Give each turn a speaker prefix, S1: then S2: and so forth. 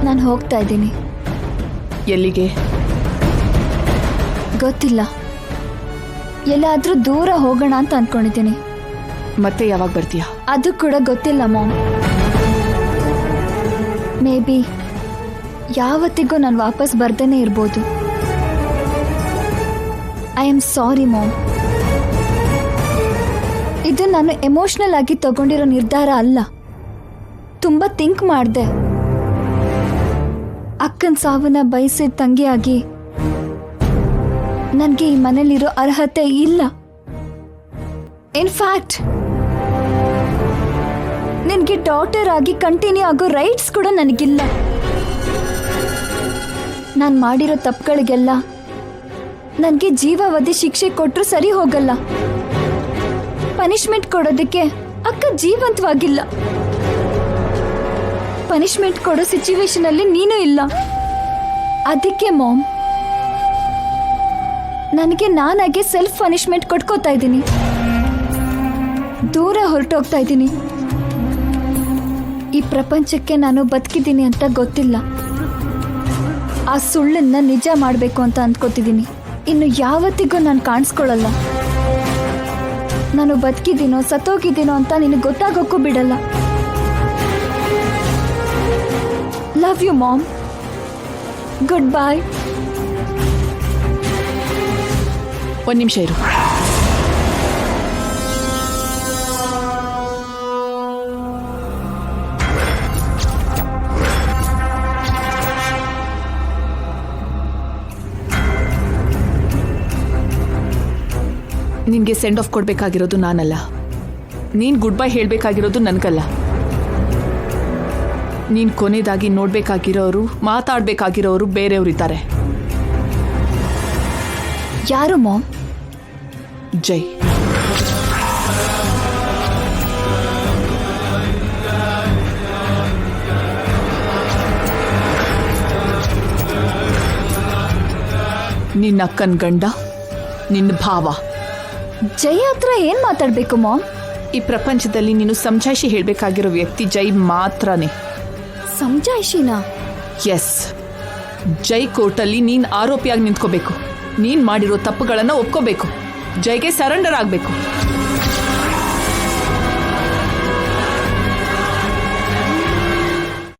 S1: ನಾನು ಹೋಗ್ತಾ ಇದ್ದೀನಿ.
S2: ಎಲ್ಲಿಗೆ?
S1: ಗೊತ್ತಿಲ್ಲ, ಎಲ್ಲಾದ್ರೂ ದೂರ ಹೋಗೋಣ ಅಂತ ಅನ್ಕೊಂಡಿದ್ದೀನಿ.
S2: ಮತ್ತೆ ಯಾವಾಗ ಬರ್ತೀಯಾ?
S1: ಅದು ಕೂಡ ಗೊತ್ತಿಲ್ಲ ಮಾಮ್. ಮೇ ಬಿ ಯಾವತ್ತಿಗೂ ನಾನು ವಾಪಸ್ ಬರ್ದೇನೆ ಇರ್ಬೋದು. I am sorry mom. ಇದು ನಾನು ಎಮೋಷನಲ್ ಆಗಿ ತಗೊಂಡಿರೋ ನಿರ್ಧಾರ ಅಲ್ಲ. ತುಂಬಾ ಥಿಂಕ್ ಮಾಡಿದೆ. ಅಕ್ಕನ ಸಾವನ್ನ ಬಯಸಿದ ತಂಗಿಯಾಗಿ ನನಗೆ ಈ ಮನೇಲಿರೋ ಅರ್ಹತೆ ಇಲ್ಲ. ಇನ್ಫ್ಯಾಕ್ಟ್ ನಿನಗೆ ಡಾಟರ್ ಆಗಿ ಕಂಟಿನ್ಯೂ ಆಗೋ ರೈಟ್ಸ್ ಕೂಡ ನನಗಿಲ್ಲ. ನಾನು ಮಾಡಿರೋ ತಪ್ಪುಗಳಿಗೆಲ್ಲ ನನಗೆ ಜೀವಾವಧಿ ಶಿಕ್ಷೆ ಕೊಟ್ಟರು ಸರಿ ಹೋಗಲ್ಲ. ಪನಿಷ್ಮೆಂಟ್ ಕೊಡೋದಕ್ಕೆ ಅಕ್ಕ ಜೀವಂತವಾಗಿಲ್ಲ. ಪನಿಷ್ಮೆಂಟ್ ಕೊಡೋ ಸಿಚುವೇಶನ್ ಅಲ್ಲಿ ನೀನು ಇಲ್ಲ. ಅದಕ್ಕೆ ಮಾಮ್, ನನಗೆ ನಾನಾಗೆ ಸೆಲ್ಫ್ ಪನಿಷ್ಮೆಂಟ್ ಕೊಟ್ಕೋತಾ ಇದ್ದೀನಿ. ದೂರ ಹೊರಟೋಗ್ತಾ ಇದ್ದೀನಿ. ಈ ಪ್ರಪಂಚಕ್ಕೆ ನಾನು ಬದುಕಿದ್ದೀನಿ ಅಂತ ಗೊತ್ತಿಲ್ಲ. ಆ ಸುಳ್ಳನ್ನ ನಿಜ ಮಾಡಬೇಕು ಅಂತ ಅಂದ್ಕೋತಿದ್ದೀನಿ. ಇನ್ನು ಯಾವತ್ತಿಗೂ ನಾನು ಕಾಣಿಸ್ಕೊಳ್ಳಲ್ಲ. ನಾನು ಬದುಕಿದ್ದೀನೋ ಸತ್ತೋಗಿದ್ದೀನೋ ಅಂತ ನಿನಗೆ ಗೊತ್ತಾಗೋಕ್ಕೂ ಬಿಡಲ್ಲ. Love you mom. Good boy.
S2: ಒಂದು ನಿಮಿಷ ಇರು. ನಿನ್ಗೆ ಸೆಂಡ್ ಆಫ್ ಕೊಡ್ಬೇಕಾಗಿರೋದು ನಾನಲ್ಲ. ನೀನ್ ಗುಡ್ ಬೈ ಹೇಳ್ಬೇಕಾಗಿರೋದು ನನ್ಗಲ್ಲ. ನೀನ್ ಕೊನೆಯದಾಗಿ ನೋಡ್ಬೇಕಾಗಿರೋರು, ಮಾತಾಡ್ಬೇಕಾಗಿರೋರು ಬೇರೆಯವರಿದ್ದಾರೆ.
S1: ಯಾರು ಮಾಮ್?
S2: ಜೈ. ನಿನ್ನ ಅಕ್ಕನ ಗಂಡ, ನಿನ್ನ ಭಾವ.
S1: ಜೈ ಹತ್ರ ಏನ್ ಮಾತಾಡ್ಬೇಕು ಮಾಮ್?
S2: ಈ ಪ್ರಪಂಚದಲ್ಲಿ ನೀನು ಸಮಜಾಯಿಷಿ ಹೇಳ್ಬೇಕಾಗಿರೋ ವ್ಯಕ್ತಿ ಜೈ ಮಾತ್ರನೇ.
S1: ಸಮಜಾಯಿಷಿನಾ?
S2: ಎಸ್. ಜೈ ಕೋರ್ಟಲ್ಲಿ ನೀನ್ ಆರೋಪಿಯಾಗಿ ನಿಂತ್ಕೋಬೇಕು. ನೀನ್ ಮಾಡಿರೋ ತಪ್ಪುಗಳನ್ನ ಒಪ್ಕೋಬೇಕು. ಜೈಗೆ ಸರೆಂಡರ್ ಆಗ್ಬೇಕು.